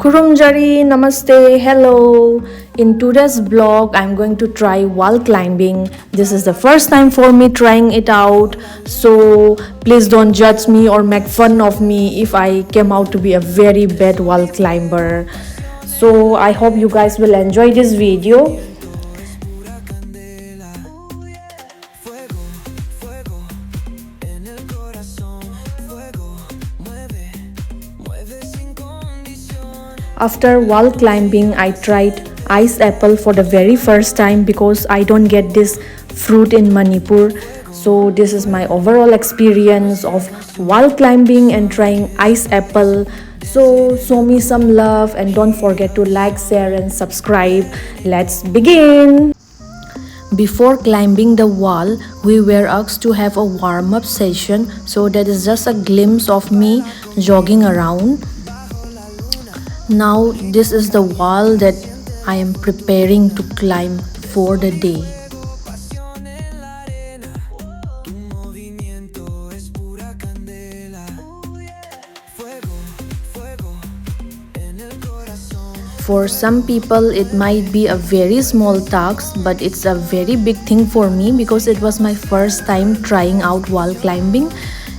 Kurumjari, namaste, hello. In today's vlog, I'm going to try wall climbing. This is the first time for me trying it out. So please don't judge me or make fun of me if I came out to be a very bad wall climber. So I hope you guys will enjoy this video. After wall climbing, I tried ice apple for the very first time because I don't get this fruit in Manipur. So this is my overall experience of wall climbing and trying ice apple. So show me some love and don't forget to like, share and subscribe. Let's begin. Before climbing the wall, we were asked to have a warm-up session. So that is just a glimpse of me jogging around. Now this is the wall that I am preparing to climb for the day. For some people it might be a very small task, but it's a very big thing for me because it was my first time trying out wall climbing,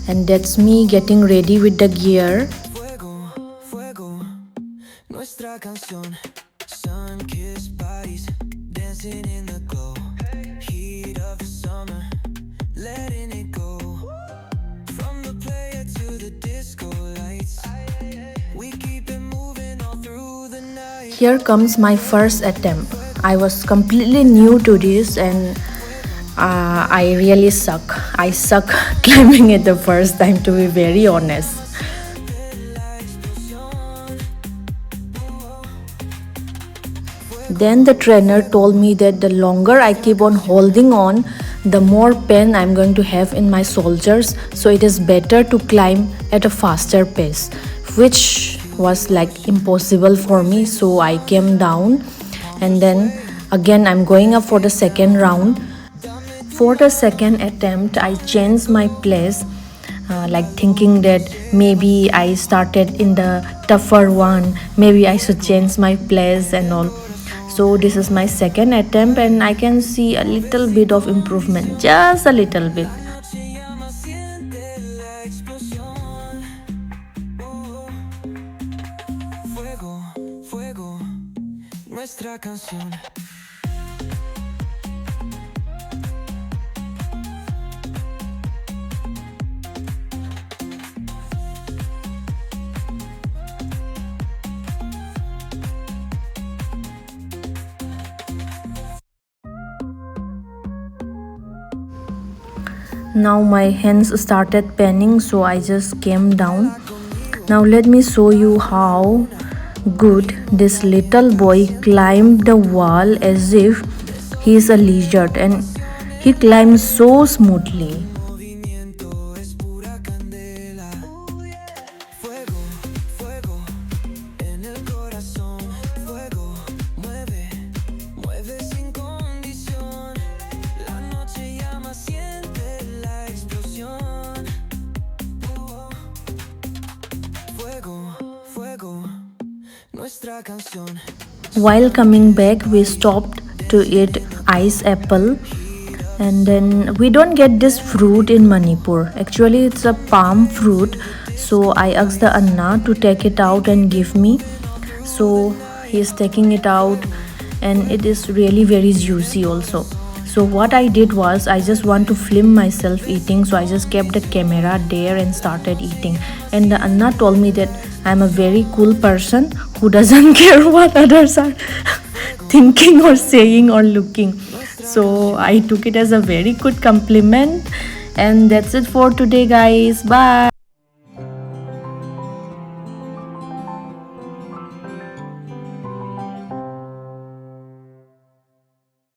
and that's me getting ready with the gear. Nuestra canción, sun-kissed bodies, dancing in the glow, heat of the summer, letting it go, from the player to the disco lights, we keep it moving all through the night. Here comes my first attempt. I was completely new to this and I really suck. I suck climbing it the first time, to be very honest. Then the trainer told me that the longer I keep on holding on, the more pain I'm going to have in my shoulders. So it is better to climb at a faster pace, which was like impossible for me. So I came down and then again I'm going up for the second round. For the second attempt, I changed my place. Like thinking that maybe I started in the tougher one, maybe I should change my place and all. So this is my second attempt and I can see a little bit of improvement, just a little bit. Now my hands started paining, so I just came down. Now let me show you how good this little boy climbed the wall as if he is a lizard, and he climbed so smoothly. While coming back, we stopped to eat ice apple, and then we don't get this fruit in Manipur. Actually it's a palm fruit, so I asked the Anna to take it out and give me. So he is taking it out and it is really very juicy also. So what I did was, I just want to film myself eating, so I just kept the camera there and started eating. And the Anna told me that I'm a very cool person who doesn't care what others are thinking or saying or looking. So I took it as a very good compliment. And that's it for today, guys. Bye.